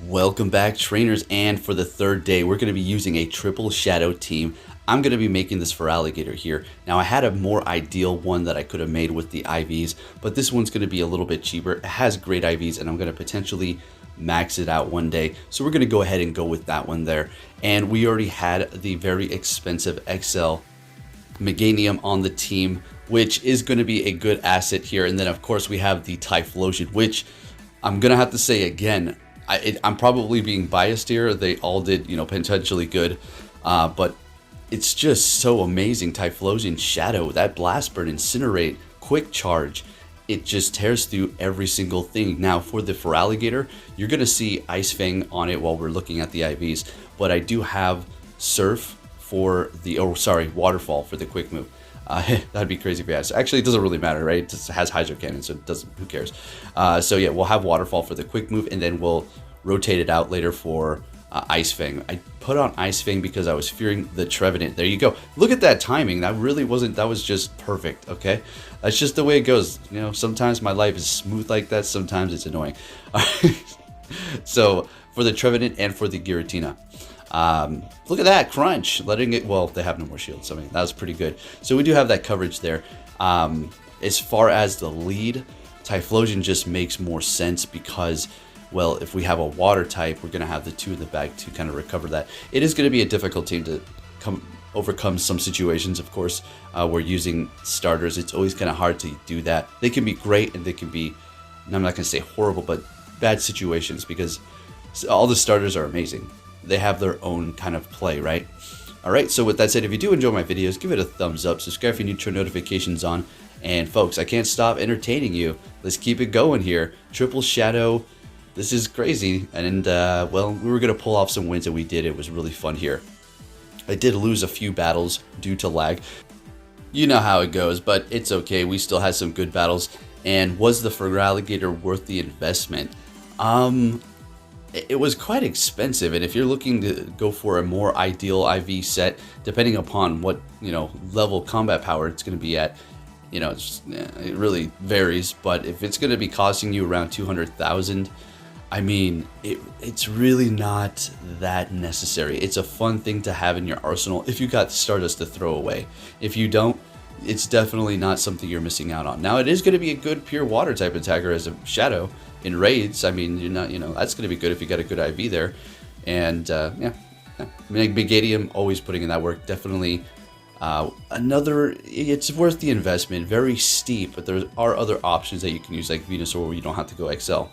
Welcome back, trainers, and for the third day we're going to be using a triple shadow team. I'm going to be making this for alligator here. Now I had a more ideal one that I could have made with the IVs, but this one's going to be a little bit cheaper. It has great IVs and I'm going to potentially max it out one day, so we're going to go ahead and go with that one there. And we already had the very expensive XL Meganium on the team, which is going to be a good asset here. And then of course we have the Typhlosion, which I'm going to have to say again, I'm probably being biased here. They all did, potentially good, but it's just so amazing. Typhlosion Shadow, that Blast Burn, Incinerate, Quick Charge, it just tears through every single thing. Now for the Feraligatr, you're gonna see Ice Fang on it while we're looking at the IVs, but I do have Surf for the, Waterfall for the quick move. That'd be crazy if we had. Actually, it doesn't really matter, right? It just has Hydro Cannon, so it doesn't. Who cares? So yeah, we'll have Waterfall for the quick move, and then we'll rotate it out later for Ice Fang. I put on Ice Fang because I was fearing the Trevenant. There you go. Look at that timing. That really wasn't. That was just perfect. Okay, that's just the way it goes. Sometimes my life is smooth like that. Sometimes it's annoying. So for the Trevenant and for the Giratina. Look at that crunch, letting it, well, they have no more shields. I mean, that was pretty good. So we do have that coverage there. As far as the lead, Typhlosion just makes more sense because, well, if we have a water type, we're going to have the two in the bag to kind of recover that. It is going to be a difficult team to overcome some situations, of course. We're using starters. It's always kind of hard to do that. They can be great and they can be, I'm not going to say horrible, but bad situations, because all the starters are amazing. They have their own kind of play, right? Alright, so with that said, if you do enjoy my videos, give it a thumbs up, subscribe if you need to turn notifications on, and folks, I can't stop entertaining you. Let's keep it going here. Triple Shadow, this is crazy, and well, we were going to pull off some wins, and we did. It was really fun here. I did lose a few battles due to lag. You know how it goes, but it's okay. We still had some good battles, and was the Feraligatr worth the investment? It was quite expensive, and if you're looking to go for a more ideal IV set, depending upon what level combat power it's going to be at, it really varies. But if it's going to be costing you around 200,000, I mean, it's really not that necessary. It's a fun thing to have in your arsenal if you got Stardust to throw away. If you don't, it's definitely not something you're missing out on. Now, it is going to be a good pure water type attacker as a Shadow in raids. I mean, you're not, that's going to be good if you got a good IV there. And yeah, Meganium always putting in that work. Definitely it's worth the investment. Very steep, but there are other options that you can use, like Venusaur, where you don't have to go XL. All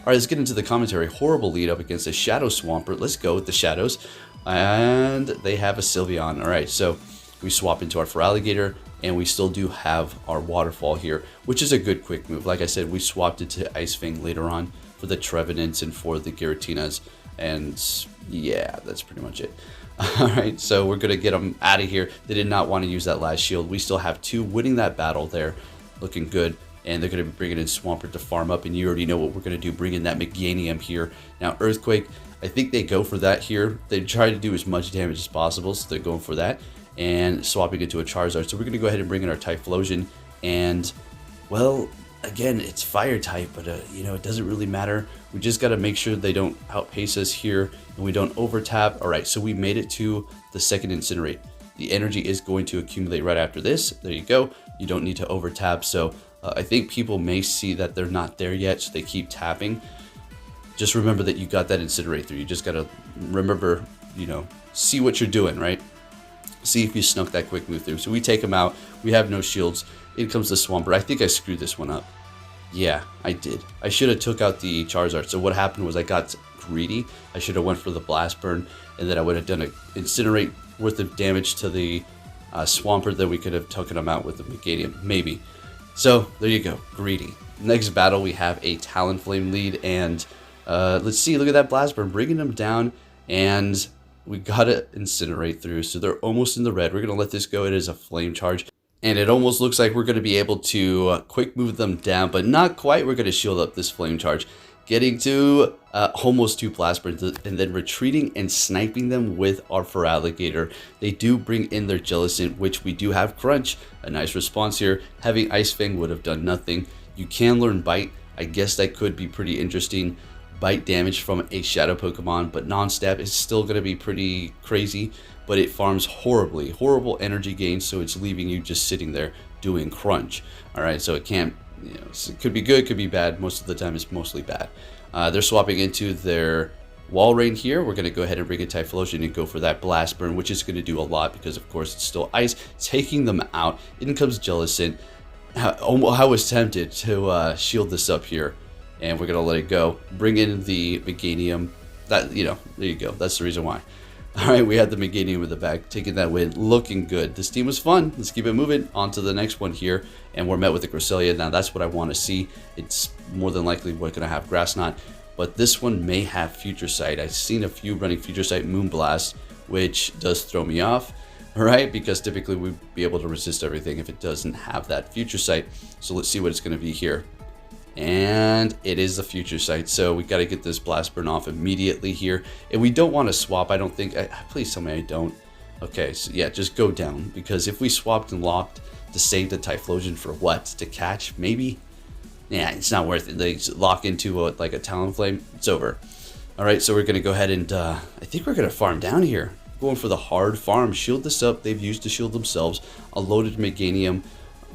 right, let's get into the commentary. Horrible lead up against a Shadow Swampert. Let's go with the Shadows. And they have a Sylveon. All right, so we swap into our Feraligatr, and we still do have our Waterfall here, which is a good quick move. Like I said, we swapped it to Ice Fang later on for the Trevenants and for the Giratinas, and yeah, that's pretty much it. Alright, so we're going to get them out of here. They did not want to use that last shield. We still have two winning that battle there, looking good, and they're going to be bringing in Swampert to farm up, and you already know what we're going to do, bring in that Meganium here. Now, Earthquake, I think they go for that here. They try to do as much damage as possible, so they're going for that, and swapping it to a Charizard. So we're going to go ahead and bring in our Typhlosion, and, well, again, it's fire type, but it doesn't really matter. We just got to make sure they don't outpace us here, and we don't overtap. All right, so we made it to the second Incinerate. The energy is going to accumulate right after this. There you go. You don't need to overtap. So I think people may see that they're not there yet, so they keep tapping. Just remember that you got that Incinerate through. You just got to remember, see what you're doing, right? See if you snuck that quick move through. So we take him out. We have no shields. In comes the Swampert. I think I screwed this one up. Yeah, I did. I should have took out the Charizard. So what happened was I got greedy. I should have went for the Blast Burn, and then I would have done an Incinerate worth of damage to the Swampert. Then we could have taken him out with the Meganium, maybe. So there you go, greedy. Next battle, we have a Talonflame lead, and let's see. Look at that Blast Burn, bringing him down, and we got to Incinerate through, so they're almost in the red. We're going to let this go. It is a Flame Charge, and it almost looks like we're going to be able to quick move them down, but not quite. We're going to shield up this Flame Charge, getting to almost two Blast Burns, and then retreating and sniping them with our Feraligatr. They do bring in their Jellicent, which we do have Crunch. A nice response here. Having Ice Fang would have done nothing. You can learn Bite. I guess that could be pretty interesting, bite damage from a shadow Pokemon, but non-stab is still going to be pretty crazy, but it farms horribly, horrible energy gain, so it's leaving you just sitting there doing crunch. All right, so it can't, you know, it could be good, could be bad. Most of the time it's mostly bad. They're swapping into their Wall Rain here. We're going to go ahead and bring a Typhlosion and go for that Blast Burn, which is going to do a lot because, of course, it's still ice, taking them out. In comes Jellicent. I was tempted to shield this up here, and we're going to let it go. Bring in the Meganium. That, you know, there you go. That's the reason why. All right, we had the Meganium in the back, taking that win, looking good. This team was fun. Let's keep it moving on to the next one here, and we're met with the Griselia. Now, that's what I want to see. It's more than likely we're going to have Grass Knot, but this one may have Future Sight. I've seen a few running Future Sight Moonblast, which does throw me off, right? Because typically we'd be able to resist everything if it doesn't have that Future Sight. So let's see what it's going to be here. And it is the Future Sight, so we got to get this Blast Burn off immediately here. And we don't want to swap, I don't think. Please tell me I don't. Okay, so yeah, just go down, because if we swapped and locked to save the Typhlosion for what? To catch? Maybe? Yeah, it's not worth it. They lock into like a Talonflame, it's over. All right, so we're going to go ahead and I think we're going to farm down here. Going for the hard farm. Shield this up. They've used the shield themselves. A loaded Meganium,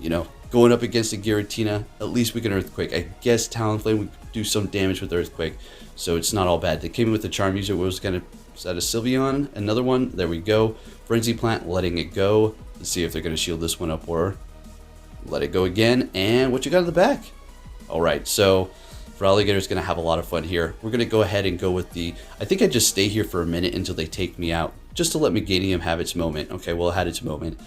you know, going up against a Giratina. At least we can Earthquake. I guess Talonflame would do some damage with Earthquake, so it's not all bad. They came in with the Charm User. Was going to, is that a Sylveon? Another one. There we go. Frenzy Plant, letting it go. Let's see if they're going to shield this one up or let it go again. And what you got in the back? All right, so Feraligatr is going to have a lot of fun here. We're going to go ahead and go with the... I think I just stay here for a minute until they take me out, just to let Meganium have its moment. Okay, well, it had its moment.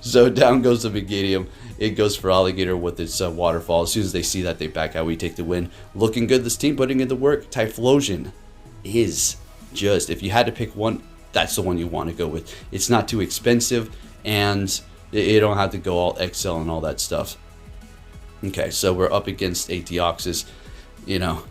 So down goes the Meganium. It goes Feraligatr with its Waterfall. As soon as they see that, they back out. We take the win. Looking good. This team putting in the work. Typhlosion is just... If you had to pick one, that's the one you want to go with. It's not too expensive, and you don't have to go all XL and all that stuff. Okay, so we're up against a Deoxys, you know,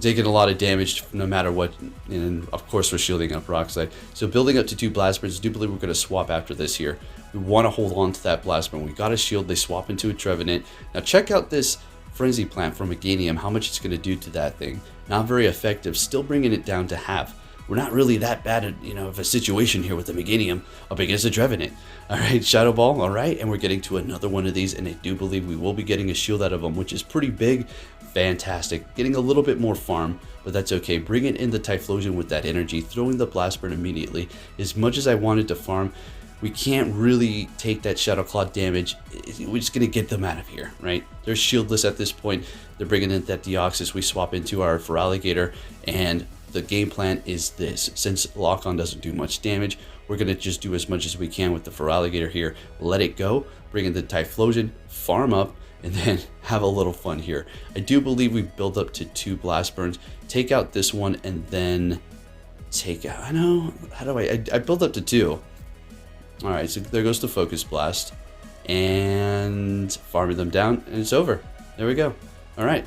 taking a lot of damage no matter what, and of course we're shielding up Rockslide. So building up to 2 Blast Burns. I do believe we're going to swap after this here. We want to hold on to that Blast Burn. We got a shield, they swap into a Trevenant. Now check out this Frenzy Plant from Meganium, how much it's going to do to that thing. Not very effective, still bringing it down to half. We're not really that bad at, you know, of a situation here with the Meganium up against the Trevenant. All right, Shadow Ball, all right, and we're getting to another one of these, and I do believe we will be getting a shield out of them, which is pretty big. Fantastic. Getting a little bit more farm, but that's okay. Bringing in the Typhlosion with that energy, throwing the Blast Burn immediately. As much as I wanted to farm, we can't really take that Shadow Claw damage. We're just going to get them out of here, right? They're shieldless at this point. They're bringing in that Deoxys. We swap into our Feraligatr, and the game plan is this. Since Lock-On doesn't do much damage, we're going to just do as much as we can with the Feraligatr here. Let it go, bring in the Typhlosion, farm up, and then have a little fun here. I do believe we build up to 2 Blast Burns. Take out this one, and then take out... I know... How do I build up to 2. Alright, so there goes the Focus Blast. And farming them down, and it's over. There we go. Alright.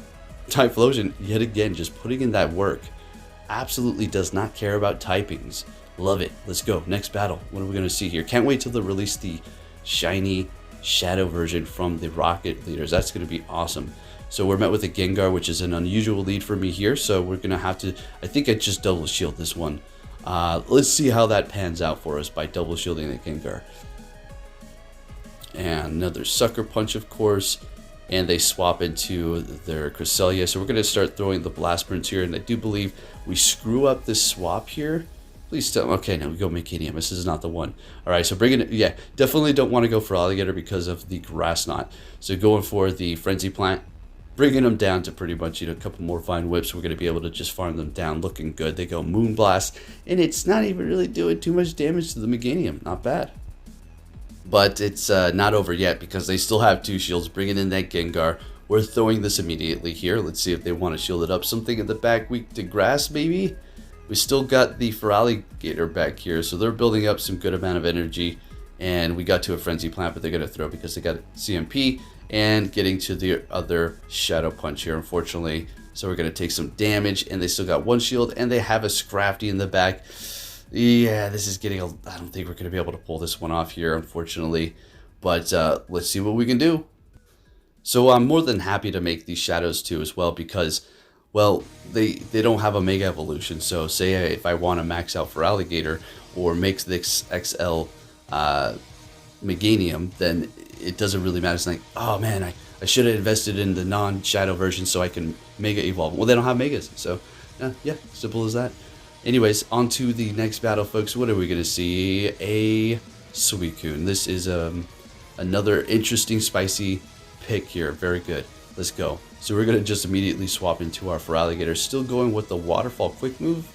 Typhlosion, yet again, just putting in that work. Absolutely does not care about typings. Love it. Let's go. Next battle. What are we going to see here? Can't wait till they release the shiny shadow version from the Rocket leaders. That's going to be awesome. So we're met with a Gengar, which is an unusual lead for me here. So we're going to have to... I think I just double shield this one. Let's see how that pans out for us by double shielding the Gengar. And another Sucker Punch, of course. And they swap into their Griselia. So we're going to start throwing the Blast Burns here. And I do believe we screw up this swap here. Please tell... Okay, now we go Meganium. This is not the one. All right, so bringing it... Yeah, definitely don't want to go for Alligator because of the Grass Knot. So going for the Frenzy Plant. Bringing them down to pretty much, you know, a couple more Vine Whips. We're going to be able to just farm them down. Looking good. They go Moonblast. And it's not even really doing too much damage to the Meganium. Not bad. But it's not over yet because they still have 2 shields. Bringing in that Gengar. We're throwing this immediately here. Let's see if they want to shield it up. Something in the back weak to grass, maybe? We still got the Feraligatr back here. So they're building up some good amount of energy. And we got to a Frenzy Plant, but they're going to throw because they got CMP. And getting to the other Shadow Punch here, unfortunately. So we're going to take some damage. And they still got 1 shield. And they have a Scrafty in the back. Yeah, this is getting a... I don't think we're going to be able to pull this one off here, unfortunately. But let's see what we can do. So I'm more than happy to make these Shadows too as well because, well, they don't have a Mega Evolution. So say if I want to max out for Alligator or make this XL Meganium, then it doesn't really matter. It's like, oh man, I should have invested in the non-Shadow version so I can Mega Evolve. Well, they don't have Megas, so yeah, simple as that. Anyways, on to the next battle, folks. What are we going to see? A Suicune. This is another interesting, spicy pick here. Very good. Let's go. So we're going to just immediately swap into our Feraligatr. Still going with the Waterfall Quick Move.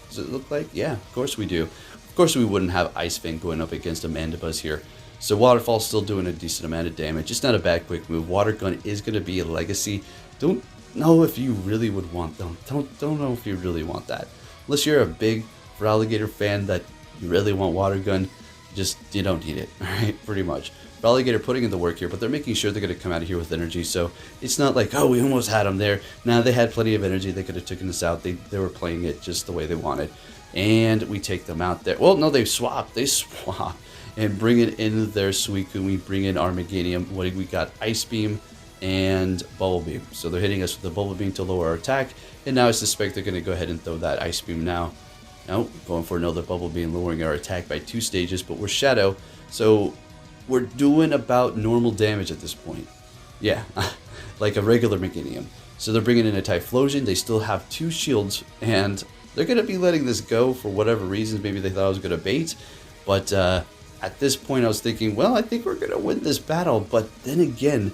Does it look like? Yeah, of course we do. Of course we wouldn't have Ice Fang going up against a Mandibuzz here. So Waterfall's still doing a decent amount of damage. It's not a bad quick move. Water Gun is going to be a legacy. Don't know if you really would want them. Don't know if you really want that. Unless you're a big Feraligatr fan that you really want Water Gun, just you don't need it. Alright, pretty much. Feraligatr putting in the work here, but they're making sure they're going to come out of here with energy. So it's not like, oh, we almost had them there. Now they had plenty of energy. They could have taken us out. They were playing it just the way they wanted. And we take them out there. Well, no, they swap. They swap. And bring it in their Suicune. We bring in our Meganium. What we got? Ice Beam and Bubble Beam. So they're hitting us with the Bubble Beam to lower our attack. And now I suspect they're going to go ahead and throw that Ice Beam now. No, going for another Bubble Beam, lowering our attack by 2 stages. But we're Shadow. So we're doing about normal damage at this point. Yeah, like a regular Meganium. So they're bringing in a Typhlosion. They still have 2 shields. And they're going to be letting this go for whatever reasons. Maybe they thought I was going to bait. But at this point, I was thinking, well, I think we're going to win this battle. But then again,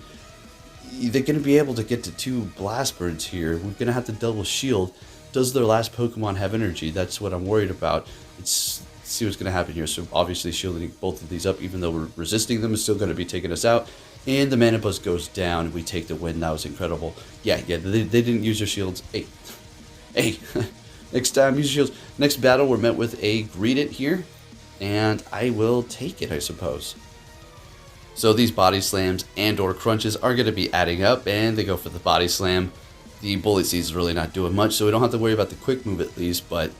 they're going to be able to get to 2 Blast Birds here. We're going to have to double shield. Does their last Pokemon have energy? That's what I'm worried about. Let's see what's going to happen here. So obviously shielding both of these up, even though we're resisting them, is still going to be taking us out. And the Manibuzz goes down. We take the win. That was incredible. Yeah, they didn't use their shields. Hey. Next time, use your shields. Next battle, we're met with a Greedent here. And I will take it, I suppose. So these body slams and or crunches are going to be adding up, and they go for the body slam. The bullet seed is really not doing much, so we don't have to worry about the quick move at least, but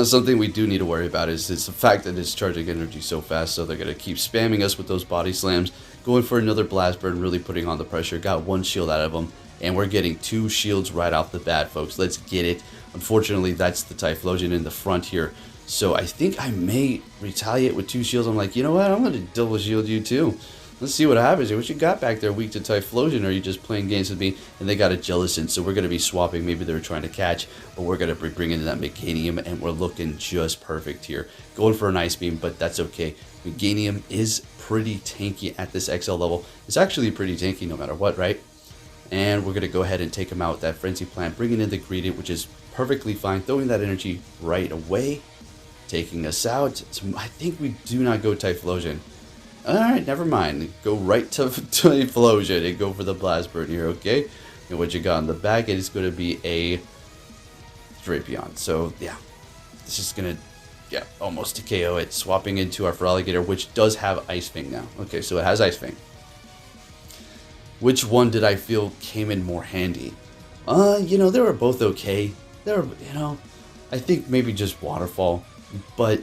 something we do need to worry about is the fact that it's charging energy so fast, so they're going to keep spamming us with those body slams, going for another blast burn, really putting on the pressure. Got 1 shield out of them, and we're getting 2 shields right off the bat, folks. Let's get it. Unfortunately, that's the Typhlosion in the front here. So I think I may retaliate with 2 shields. I'm like, you know what? I'm going to double shield you too. Let's see what happens here. What you got back there weak to Typhlosion, or are you just playing games with me? And they got a Jellicent, so we're going to be swapping. Maybe they were trying to catch, but we're going to be bringing in that Meganium, and we're looking just perfect here. Going for an Ice Beam, but that's okay. Meganium is pretty tanky at this XL level. It's actually pretty tanky no matter what, right? And we're going to go ahead and take him out with that Frenzy Plant, bringing in the Greedent, which is perfectly fine. Throwing that energy right away. Taking us out. So I think we do not go Typhlosion. Alright, never mind. Go right to Typhlosion and go for the Blast Burn here, okay? And what you got in the back, it is going to be a Drapion. So, yeah. This is going to, yeah, almost to KO it. Swapping into our Feraligatr, which does have Ice Fang now. Okay, so it has Ice Fang. Which one did I feel came in more handy? You know, they were both okay. They were, you know, I think maybe just Waterfall. But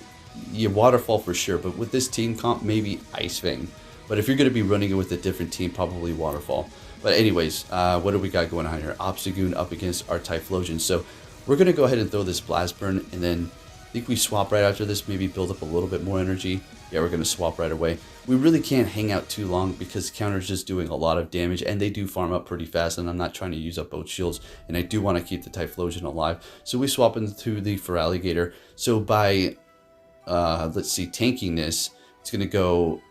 yeah, Waterfall for sure. But with this team comp, maybe Ice Fang. But if you're going to be running it with a different team, probably Waterfall. But anyways, what do we got going on here? Obstagoon up against our Typhlosion. So we're going to go ahead and throw this Blast Burn. And then I think we swap right after this. Maybe build up a little bit more energy. Yeah, we're going to swap right away. We really can't hang out too long because counter's just doing a lot of damage. And they do farm up pretty fast. And I'm not trying to use up both shields. And I do want to keep the Typhlosion alive. So we swap into the Feraligatr. So by, let's see, tankiness, it's going to go,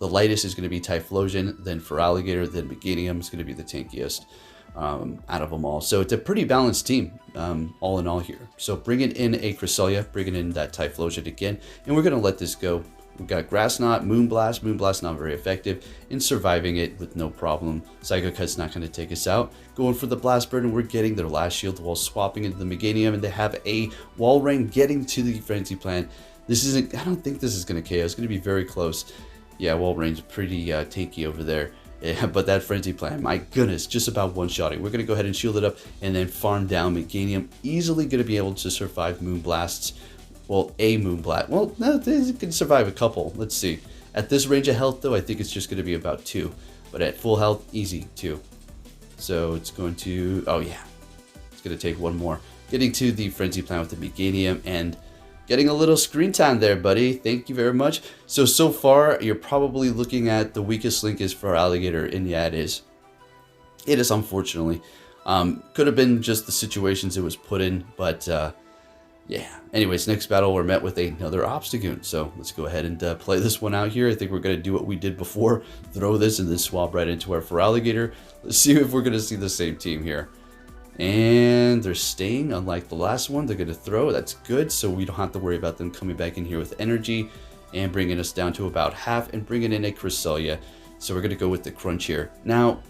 the lightest is going to be Typhlosion, then Feraligatr, then Meganium is going to be the tankiest out of them all. So it's a pretty balanced team, all in all here. So bringing in a Griselia, bringing in that Typhlosion again, and we're going to let this go. We've got Grass Knot, Moonblast. Moonblast not very effective in surviving it with no problem. Psycho Cut's not going to take us out. Going for the Blast Bird, and we're getting their last shield while swapping into the Meganium, and they have a Wall Ring getting to the Frenzy Plant. This isn't, I don't think this is going to KO. It's going to be very close. Yeah, Wall Ring's pretty tanky over there. Yeah, but that Frenzy Plant, my goodness, just about one-shotting. We're going to go ahead and shield it up and then farm down Meganium. Easily going to be able to survive Moonblasts. Well, a Moonblast. Well, no, it can survive a couple. Let's see. At this range of health, though, I think it's just going to be about 2. but at full health, easy too. So it's going to, oh yeah, it's going to take one more. Getting to the Frenzy Plant with the Meganium and getting a little screen time there, buddy. Thank you very much. So far, you're probably looking at the weakest link is for Alligator, and yeah, it is. It is, unfortunately. Could have been just the situations it was put in, but yeah. Anyways, next battle, we're met with another Obstagoon. So let's go ahead and play this one out here. I think we're going to do what we did before. Throw this and then swap right into our Feraligatr. Let's see if we're going to see the same team here. And they're staying, unlike the last one. They're going to throw. That's good, so we don't have to worry about them coming back in here with energy and bringing us down to about half and bringing in a Griselia. So we're going to go with the Crunch here. Now,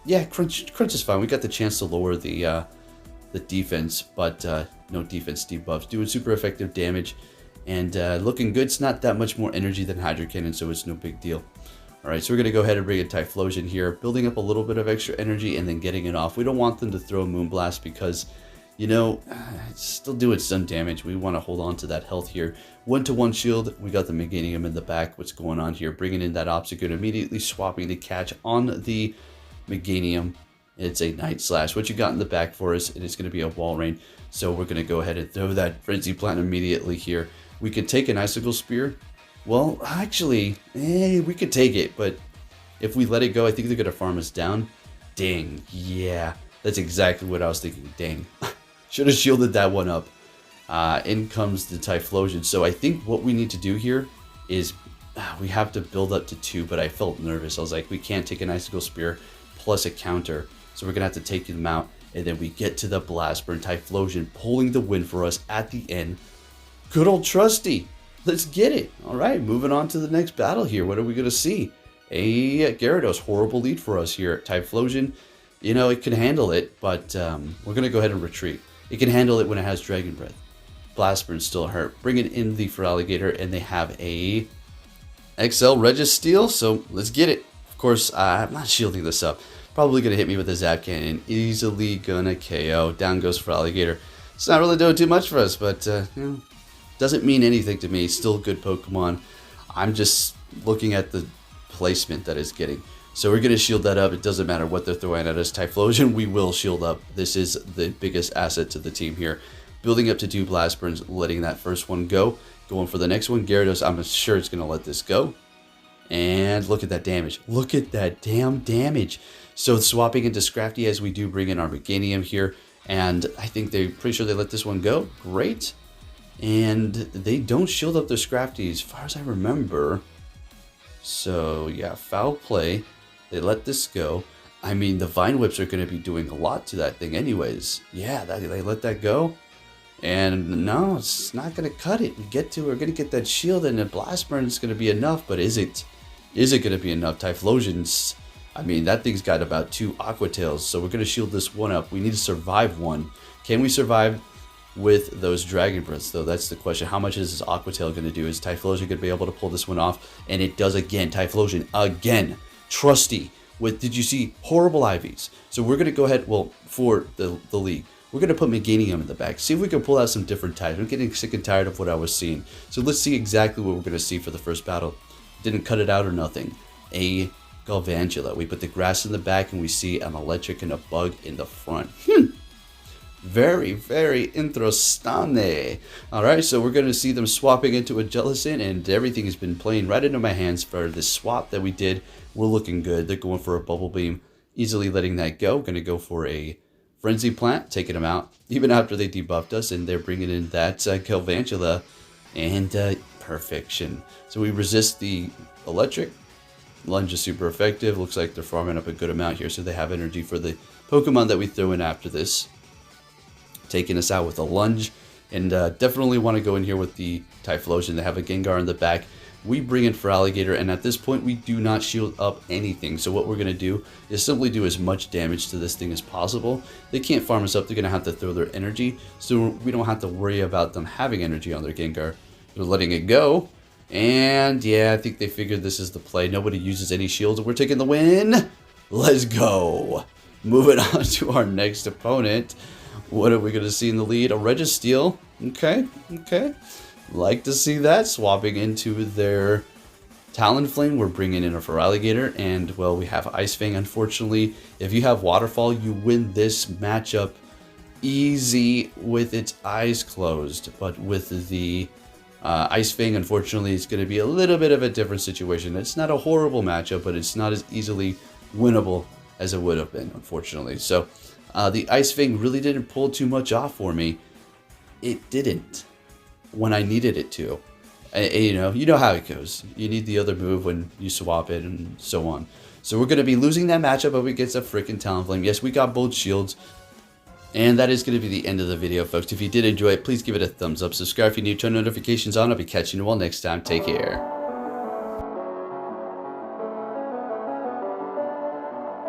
yeah, Crunch is fine. We got the chance to lower the defense, but no defense debuffs. Doing super effective damage and looking good. It's not that much more energy than Hydro Cannon, so it's no big deal. Alright, so we're going to go ahead and bring in Typhlosion here, building up a little bit of extra energy and then getting it off. We don't want them to throw Moonblast because, you know, it's still doing some damage. We want to hold on to that health here. 1-to-1 shield, we got the Meganium in the back. What's going on here? Bringing in that Obstagoon, immediately swapping the catch on the Meganium. It's a Night Slash. What you got in the back for us, it is going to be a Wall Rain. So we're going to go ahead and throw that Frenzy Plant immediately here. We could take an Icicle Spear. Well, actually, we could take it, but if we let it go, I think they're going to farm us down. Dang, yeah, that's exactly what I was thinking. Dang, should have shielded that one up. In comes the Typhlosion. So I think what we need to do here is we have to build up to 2, but I felt nervous. I was like, we can't take an Icicle Spear plus a counter. So we're going to have to take them out, and then we get to the Blast Burn. Typhlosion pulling the win for us at the end. Good old Trusty. Let's get it. All right, moving on to the next battle here. What are we going to see? A Gyarados, horrible lead for us here. Typhlosion, you know, it can handle it, but we're going to go ahead and retreat. It can handle it when it has Dragon Breath. Blast Burn still hurt. Bring it in the Feraligatr, and they have a XL Registeel, so let's get it. Of course, I'm not shielding this up. Probably going to hit me with a Zap Cannon. Easily going to KO. Down goes Feraligatr. It's not really doing too much for us, but, you know, doesn't mean anything to me. Still a good Pokemon. I'm just looking at the placement that it's getting. So we're going to shield that up. It doesn't matter what they're throwing at us. Typhlosion, we will shield up. This is the biggest asset to the team here. Building up to 2 Blast Burns, letting that first one go. Going for the next one. Gyarados, I'm sure it's going to let this go. And look at that damage. Look at that damn damage. So swapping into Scrafty as we do bring in our Meganium here. And I think they're pretty sure they let this one go. Great. And they don't shield up their Scrafty as far as I remember. So yeah, foul play. They let this go. I mean, the Vine Whips are going to be doing a lot to that thing anyways. Yeah, they let that go. And no, it's not going to cut it. We're going to get that shield, and the Blast Burn is going to be enough. But is it going to be enough? Typhlosion's, I mean, that thing's got about 2 Aqua Tails. So we're going to shield this one up. We need to survive one. Can we survive with those Dragon Breaths, though? That's the question. How much is this Aqua Tail going to do? Is Typhlosion going to be able to pull this one off? And it does again. Typhlosion again. Trusty with, did you see, horrible IVs. So we're going to go ahead, well, for the league, we're going to put Meganium in the back. See if we can pull out some different types. I'm getting sick and tired of what I was seeing. So let's see exactly what we're going to see for the first battle. Didn't cut it out or nothing. A Galvantula. We put the grass in the back, and we see an electric and a bug in the front. Very, very interesting. Alright, so we're going to see them swapping into a Jellicent, and everything has been playing right into my hands for this swap that we did. We're looking good. They're going for a Bubble Beam, easily letting that go. Going to go for a Frenzy Plant, taking them out, even after they debuffed us, and they're bringing in that Galvantula, and perfection. So we resist the electric. Lunge is super effective. Looks like they're farming up a good amount here, so they have energy for the Pokemon that we throw in after this. Taking us out with a Lunge, and definitely want to go in here with the Typhlosion. They have a Gengar in the back. We bring in Feraligatr, and at this point we do not shield up anything. So what we're going to do is simply do as much damage to this thing as possible. They can't farm us up. They're going to have to throw their energy, so we don't have to worry about them having energy on their Gengar. They're letting it go, and yeah, I think they figured this is the play. Nobody uses any shields, and we're taking the win. Let's go. Moving on to our next opponent. What are we going to see in the lead? A Registeel. Okay. Like to see that. Swapping into their Talonflame, we're bringing in a Feraligatr, and well, we have Ice Fang. Unfortunately, if you have Waterfall, you win this matchup easy with its eyes closed. But with the Ice Fang, unfortunately, it's going to be a little bit of a different situation. It's not a horrible matchup, but it's not as easily winnable as it would have been, unfortunately. So the Ice Fang really didn't pull too much off for me. It didn't when I needed it to. You know how it goes. You need the other move when you swap it and so on. So we're going to be losing that matchup up against a freaking Talonflame. Yes, we got both shields. And that is going to be the end of the video, folks. If you did enjoy it, please give it a thumbs up. Subscribe if you're new. Turn notifications on. I'll be catching you all next time. Take care.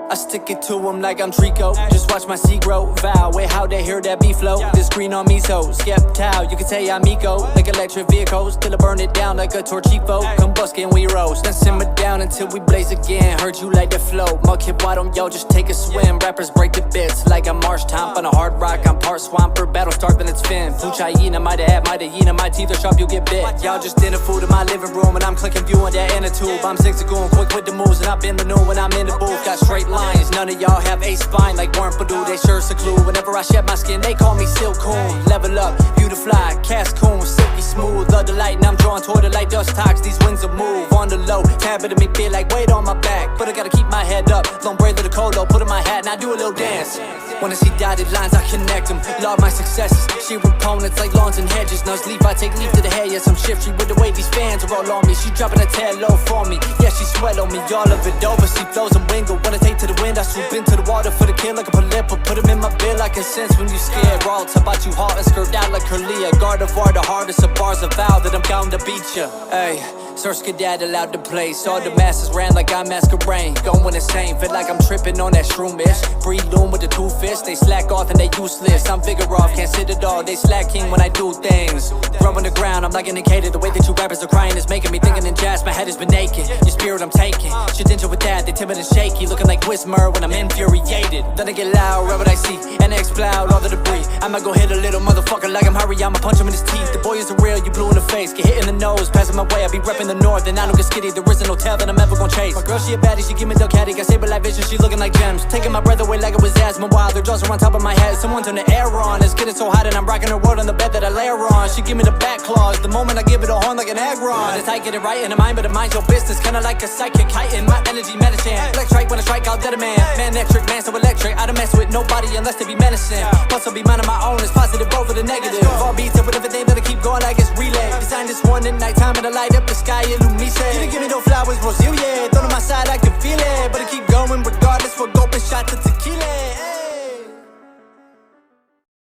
I stick it to them like I'm Trico. Just watch my seed grow. Vow, wait, how they hear that beef flow? This green on me, so skeptile. You can say I'm eco, like electric vehicles, till I burn it down like a torchipo. Combust and we roast, then simmer down until we blaze again. Heard you like the flow. Muck hit, why don't y'all just take a swim? Rappers break the bits like a marsh top on a hard rock. I'm part swamper, battle start then it's fin. Fooch hyena, might have my teeth are sharp, you get bit. Y'all just dinner food in my living room, and I'm clicking view on that inner tube. I'm zigzagoon, quick with the moves, and I've been the new when I'm in the booth. Got straight lines. None of y'all have a spine like Warren Purdue, they sure seclude. Whenever I shed my skin, they call me Silcoon. Level up, beautifly, Cascoon, silky smooth. Love the light, and I'm drawn toward the light dust tox. These winds will move on the low. Tapping to me, feel like weight on my back. But I gotta keep my head up. Long braid of the colo, put in my hat, and I do a little dance. When I see dotted lines, I connect them. Love my successes. She opponents like lawns and hedges. Nuts leaf, I take leaf to the head. Yes, I'm shifty with the way these fans are all on me. She dropping a tail low for me. Yeah, she sweat on me. All of it over. She flows and wingle. When I take to the wind, I swoop into the water for the kill like a polyp. Put him in my bill. I can sense when you scared. Raw talk about you hard and skirt out like Curlia. Guard of art, the hardest of bars of vow that I'm bound to beat ya. Hey. Search skedaddle out the place. All the masses ran like I'm masquerade. Going insane, feel like I'm tripping on that shroomish. Breed loom with the two fists. They slack off and they useless. I'm Vigoroth, can't sit at all. They slacking when I do things. Grow on the ground, I'm like indicated. The way that you rappers are crying is making me thinking in jazz. My head has been naked. Your spirit I'm taking. Shit into with that, they timid and shaky. Looking like Whismer when I'm infuriated. Then I get loud, rub what I see, and I explode all the debris. I'ma go hit a little motherfucker like I'm Harry. I'ma punch him in his teeth. The boy isn't real, you blue in the face. Get hit in the nose, passing my way. I be repping the north, and I don't get skitty. There isn't no tail that I'm ever gonna chase. My girl, she a baddie, she give me the caddy. Got saber like vision, she looking like gems. Taking my breath away like it was asthma. While their jaws are on top of my head. Someone turn the air on. It's getting so hot and I'm rocking her world on the bed that I lay her on. She give me the back claws. The moment I give it a horn like an agron. It's I get it right in the mind, but it minds your business. Kinda like a psychic heighten. My energy medicine. Electric when I strike, I'll dead a man. Man electric, man so electric. I don't mess with nobody unless they be menacing. Plus I'll be minding my own. It's positive over the negative. All beats up with everything that I keep going like it's relay. Design this one at nighttime and I light up the sky, illuminate. You didn't give me no flowers, Roselia. Thrown on my side, I can feel it, but it keep